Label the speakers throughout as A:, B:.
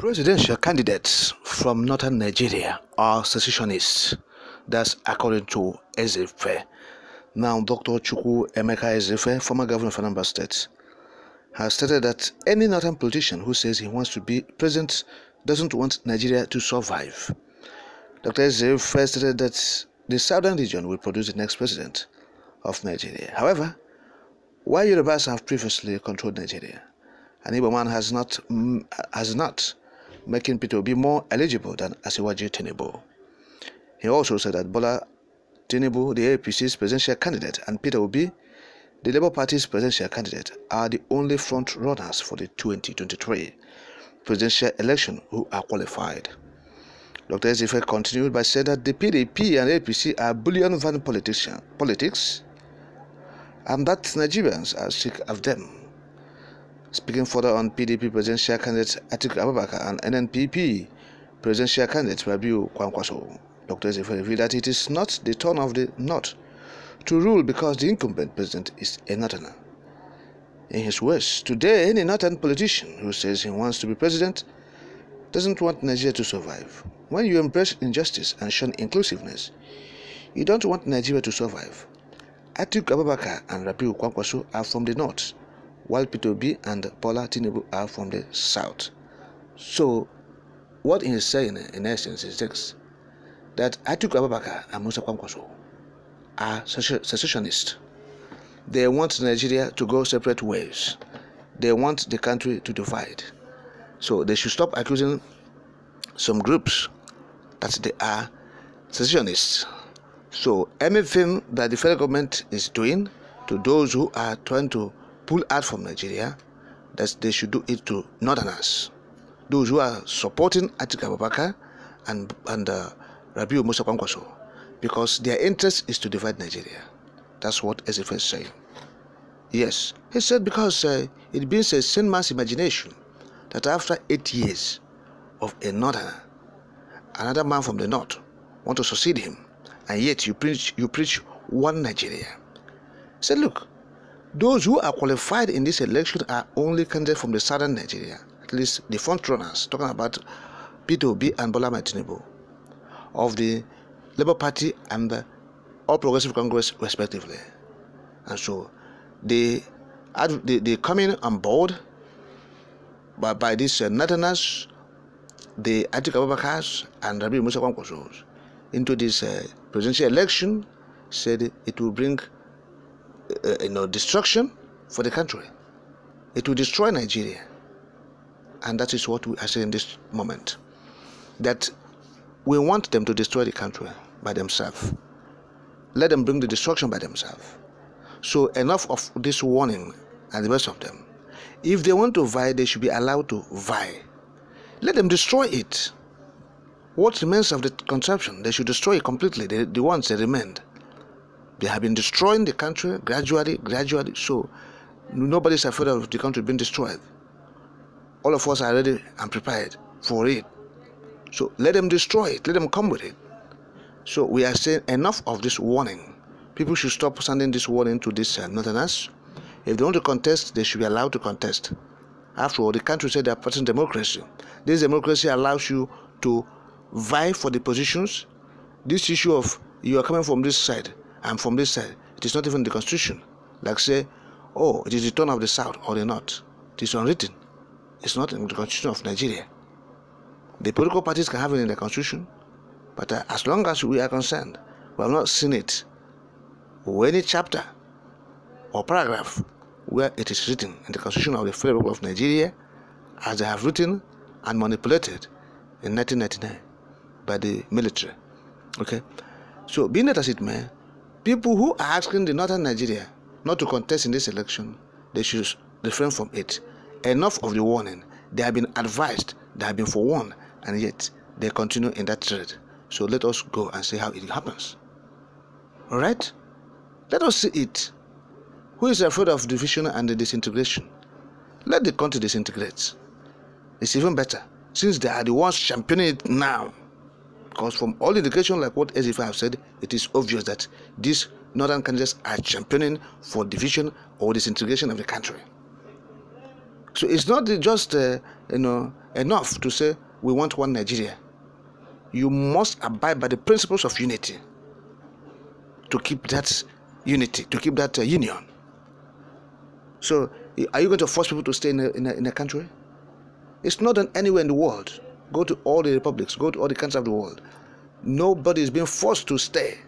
A: Presidential candidates from northern Nigeria are secessionists. That's according to Ezefe. Now, Dr. Chukwu Emeka Ezefe, former governor of Anambra State, has stated that any northern politician who says he wants to be president doesn't want Nigeria to survive. Dr. Ezefe stated that the southern region will produce the next president of Nigeria. However, while Yorubas have previously controlled Nigeria, an Igbo man has not, making Peter Obi more eligible than Asiwaju Ndigbo. He also said that Bola Tinubu, the APC's presidential candidate, and Peter Obi, the Labour Party's presidential candidate, are the only front runners for the 2023 presidential election who are qualified. Dr. Ezefe continued by saying that the PDP and APC are bullion van politics, and that Nigerians are sick of them. Speaking further on PDP presidential candidate Atiku Abubakar and NNPP presidential candidate Rabiu Kwankwaso, Dr. Ezefe revealed that it is not the turn of the North to rule because the incumbent president is a northerner. In his words, today any northern politician who says he wants to be president doesn't want Nigeria to survive. When you embrace injustice and shun inclusiveness, you don't want Nigeria to survive. Atiku Abubakar and Rabiu Kwankwaso are from the north, while Peter Obi and Bola Tinubu are from the south. So, what he is saying in essence is this, that Atiku Abubakar and Musa Kwankwaso are secessionists. They want Nigeria to go separate ways. They want the country to divide. So they should stop accusing some groups that they are secessionists. So anything that the federal government is doing to those who are trying to pull out from Nigeria, that they should do it to northerners, those who are supporting Atiku Abubakar and Rabiu Musa Kwankwaso, because their interest is to divide Nigeria. That's what Ezefe is saying. Yes, he said because it being a sane man's imagination that after 8 years of a northerner, another man from the north want to succeed him, and yet you preach one Nigeria. He said, look, those who are qualified in this election are only candidates from the southern Nigeria, at least the front runners, talking about Peter Obi and Bola Tinubu of the Labour Party and the All Progressive Congress respectively. And so they coming on board by these northerners, the Atiku Abubakar and Rabiu Musa Kwankwaso into this presidential election, said it will bring destruction for the country. It will destroy Nigeria. And that is what we are saying in this moment. That we want them to destroy the country by themselves. Let them bring the destruction by themselves. So enough of this warning and the rest of them. If they want to vie, they should be allowed to vie. Let them destroy it. What remains of the conception, they should destroy it completely, the ones that remained. They have been destroying the country gradually, so nobody's afraid of the country being destroyed. All of us are ready and prepared for it. So let them destroy it, let them come with it. So we are saying enough of this warning. People should stop sending this warning to these northerners. If they want to contest, they should be allowed to contest. After all, the country said they are practicing democracy. This democracy allows you to vie for the positions. This issue of you are coming from this side and from this side, it is not even the constitution. Like say, oh, it is the turn of the south or the north. It is unwritten. It's not in the constitution of Nigeria. The political parties can have it in the constitution, but as long as we are concerned, we have not seen it or any chapter or paragraph where it is written in the constitution of the Federal Republic of Nigeria as they have written and manipulated in 1999 by the military. Okay, so being that as it may, people who are asking the northern Nigeria not to contest in this election, they should refrain from it. Enough of the warning. They have been advised, they have been forewarned, and yet they continue in that trade. So let us go and see how it happens. Alright? Let us see it. Who is afraid of division and the disintegration? Let the country disintegrate. It's even better, since they are the ones championing it now. Because from all indications, like what Ezefe have said, it is obvious that these northern candidates are championing for division or disintegration of the country. So it's not just enough to say we want one Nigeria. You must abide by the principles of unity to keep that unity, to keep that union. So are you going to force people to stay in a country? It's not done anywhere in the world. Go to all the republics, go to all the countries of the world. Nobody is being forced to stay.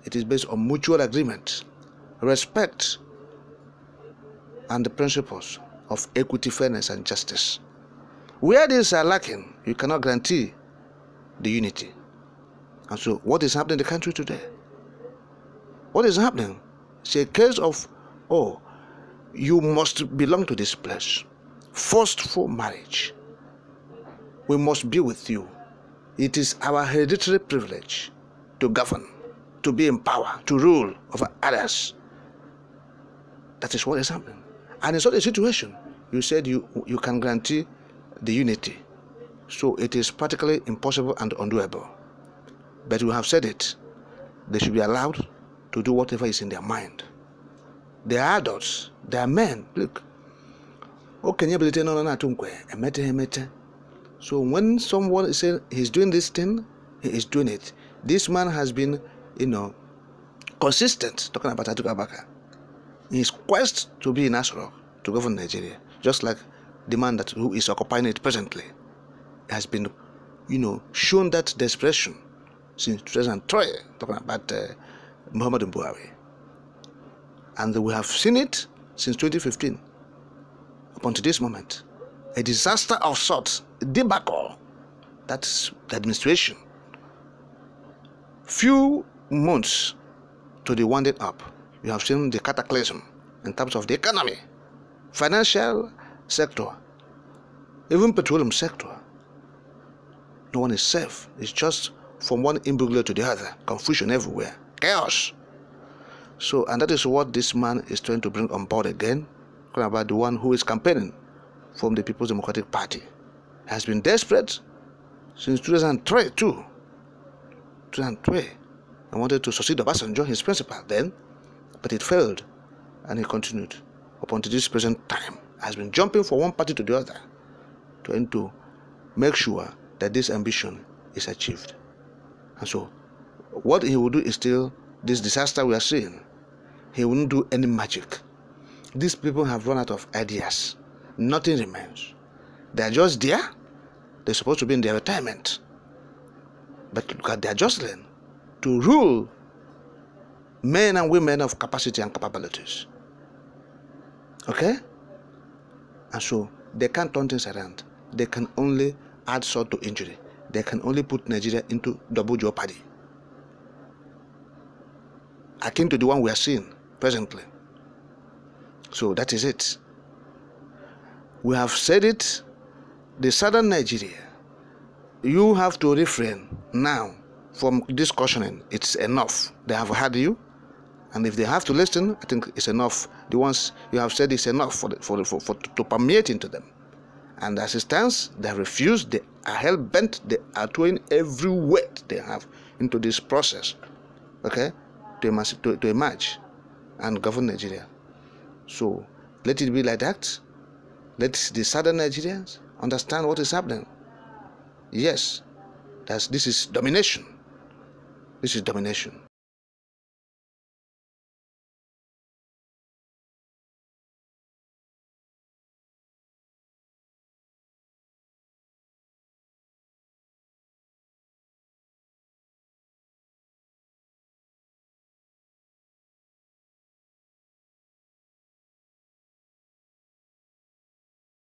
A: It is based on mutual agreement, respect, and the principles of equity, fairness, and justice. Where these are lacking, you cannot guarantee the unity. And so what is happening in the country today? What is happening? It's a case of, oh, you must belong to this place. Forceful marriage. We must be with you. It is our hereditary privilege to govern, to be in power, to rule over others. That is what is happening. And in such a situation, you said you can guarantee the unity. So it is practically impossible and undoable. But we have said it. They should be allowed to do whatever is in their mind. They are adults. They are men. Look. So when someone is saying he's doing this thing, he is doing it. This man has been, consistent, talking about Atiku Abubakar, in his quest to be in Asoro, to govern Nigeria, just like the man who is occupying it presently has been, shown that desperation since 2003, talking about Muhammadu Buhari. And we have seen it since 2015, up until this moment. A disaster of sorts, a debacle. That's the administration. Few months to the winding up, you have seen the cataclysm in terms of the economy, financial sector, even petroleum sector. No one is safe. It's just from one imbroglio to the other, confusion everywhere, chaos. So, and that is what this man is trying to bring on board again, talking about the one who is campaigning from the People's Democratic Party. Has been desperate since 2003 too. 2003. I wanted to succeed Obasanjo, his principal then, but it failed, and he continued up until this present time. Has been jumping from one party to the other, trying to make sure that this ambition is achieved. And so, what he will do is still this disaster we are seeing. He won't do any magic. These people have run out of ideas. Nothing remains. They are just there. They're supposed to be in their retirement. But look at their jostling to rule men and women of capacity and capabilities. Okay? And so they can't turn things around. They can only add salt to injury. They can only put Nigeria into double jeopardy, akin to the one we are seeing presently. So that is it. We have said it, the southern Nigeria, you have to refrain now from discussioning. It's enough. They have had you, and if they have to listen, I think it's enough. The ones you have said is enough to permeate into them. And as it stands, they have refused. They are hell-bent. They are throwing every weight they have into this process, okay, to emerge and govern Nigeria. So let it be like that. Let the southern Nigerians understand what is happening. Yes, this is domination. This is domination.